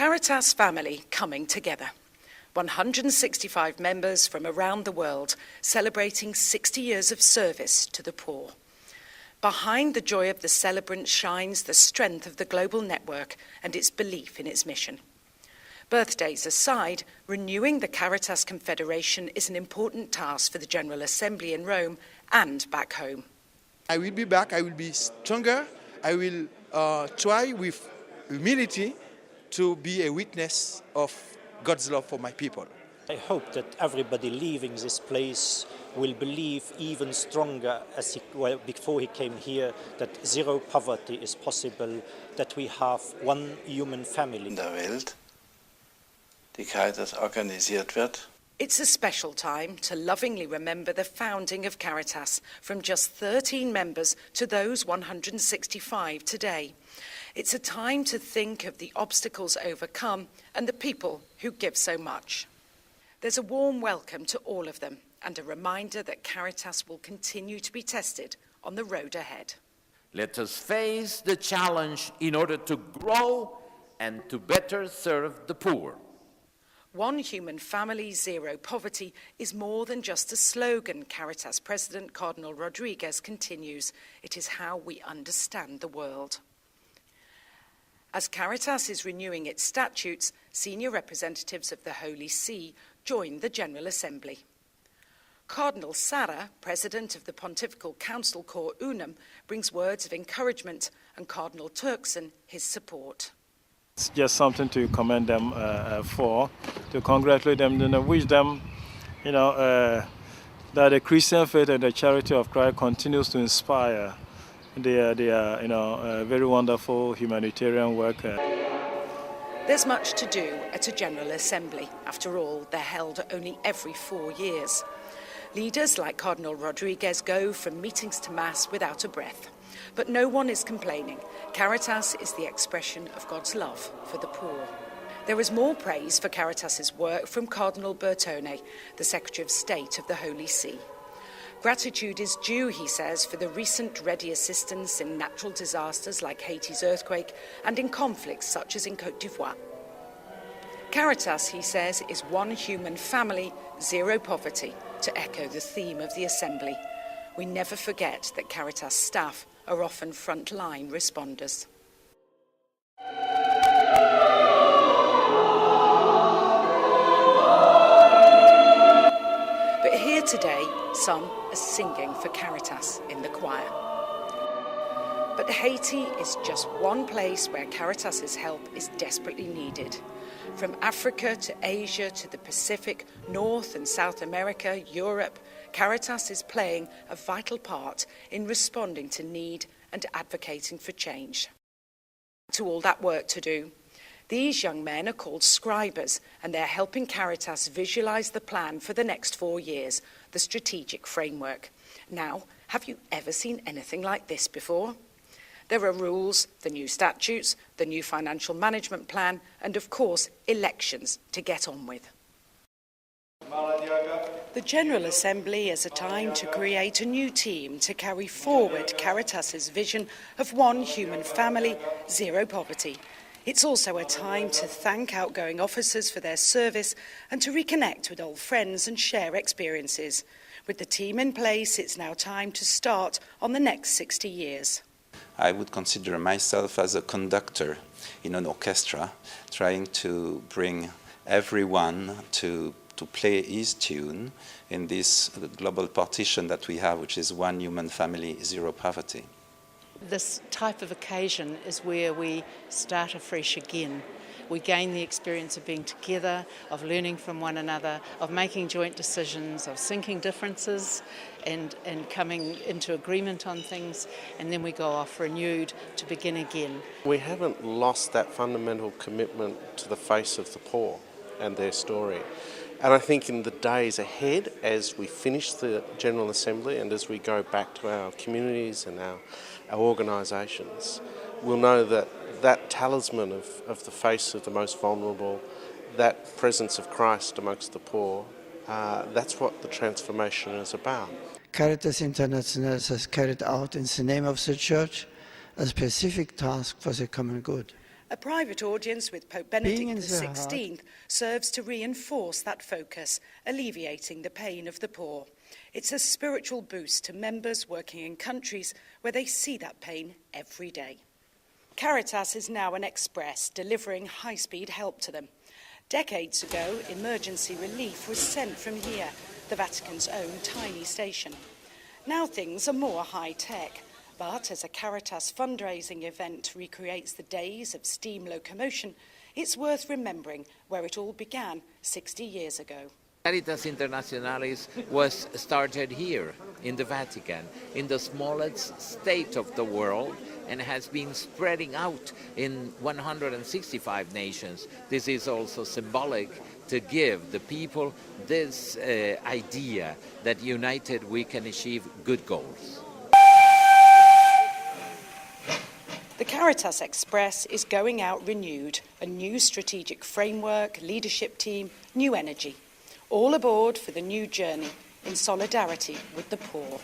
Caritas family coming together. 165 members from around the world celebrating 60 years of service to the poor. Behind the joy of the celebrant shines the strength of the global network and its belief in its mission. Birthdays aside, renewing the Caritas Confederation is an important task for the General Assembly in Rome and back home. I will be back, I will be stronger, I will try with humility to be a witness of God's love for my people. I hope that everybody leaving this place will believe even stronger before he came here that zero poverty is possible, that we have one human family. In der Welt, die Caritas organisiert wird. It's a special time to lovingly remember the founding of Caritas, from just 13 members to those 165 today. It's a time to think of the obstacles overcome and the people who give so much. There's a warm welcome to all of them and a reminder that Caritas will continue to be tested on the road ahead. Let us face the challenge in order to grow and to better serve the poor. One human family, zero poverty is more than just a slogan, Caritas President Cardinal Rodriguez continues. It is how we understand the world. As Caritas is renewing its statutes, senior representatives of the Holy See join the General Assembly. Cardinal Sarra, President of the Pontifical Council Cor Unum, brings words of encouragement, and Cardinal Turkson his support. It's just something to commend them for, to congratulate them, and wish them, that the Christian faith and the charity of Christ continues to inspire their very wonderful humanitarian work. There's much to do at a General Assembly. After all, they're held only every 4 years. Leaders like Cardinal Rodriguez go from meetings to Mass without a breath. But no one is complaining. Caritas is the expression of God's love for the poor. There is more praise for Caritas's work from Cardinal Bertone, the Secretary of State of the Holy See. Gratitude is due, he says, for the recent ready assistance in natural disasters like Haiti's earthquake and in conflicts such as in Côte d'Ivoire. Caritas, he says, is one human family, zero poverty, to echo the theme of the Assembly. We never forget that Caritas staff are often front-line responders. But here today, some are singing for Caritas in the choir. But Haiti is just one place where Caritas's help is desperately needed. From Africa to Asia to the Pacific, North and South America, Europe, Caritas is playing a vital part in responding to need and advocating for change. To all that work to do, these young men are called scribers, and they're helping Caritas visualize the plan for the next 4 years, the strategic framework. Now, have you ever seen anything like this before? There are rules, the new statutes, the new financial management plan, and of course, elections to get on with. The General Assembly is a time to create a new team to carry forward Caritas's vision of one human family, zero poverty. It's also a time to thank outgoing officers for their service and to reconnect with old friends and share experiences. With the team in place, it's now time to start on the next 60 years. I would consider myself as a conductor in an orchestra, trying to bring everyone to play his tune in this global partition that we have, which is one human family, zero poverty. This type of occasion is where we start afresh again. We gain the experience of being together, of learning from one another, of making joint decisions, of sinking differences and coming into agreement on things, and then we go off renewed to begin again. We haven't lost that fundamental commitment to the face of the poor and their story. And I think in the days ahead, as we finish the General Assembly and as we go back to our communities and our organisations, we'll know that that talisman of the face of the most vulnerable, that presence of Christ amongst the poor, that's what the transformation is about. Caritas International has carried out in the name of the Church a specific task for the common good. A private audience with Pope Benedict XVI serves to reinforce that focus, alleviating the pain of the poor. It's a spiritual boost to members working in countries where they see that pain every day. Caritas is now an express, delivering high-speed help to them. Decades ago, emergency relief was sent from here, the Vatican's own tiny station. Now things are more high-tech, but as a Caritas fundraising event recreates the days of steam locomotion, it's worth remembering where it all began 60 years ago. Caritas Internationalis was started here in the Vatican, in the smallest state of the world, and has been spreading out in 165 nations. This is also symbolic to give the people this idea that united we can achieve good goals. The Caritas Express is going out renewed, a new strategic framework, leadership team, new energy. All aboard for the new journey in solidarity with the poor.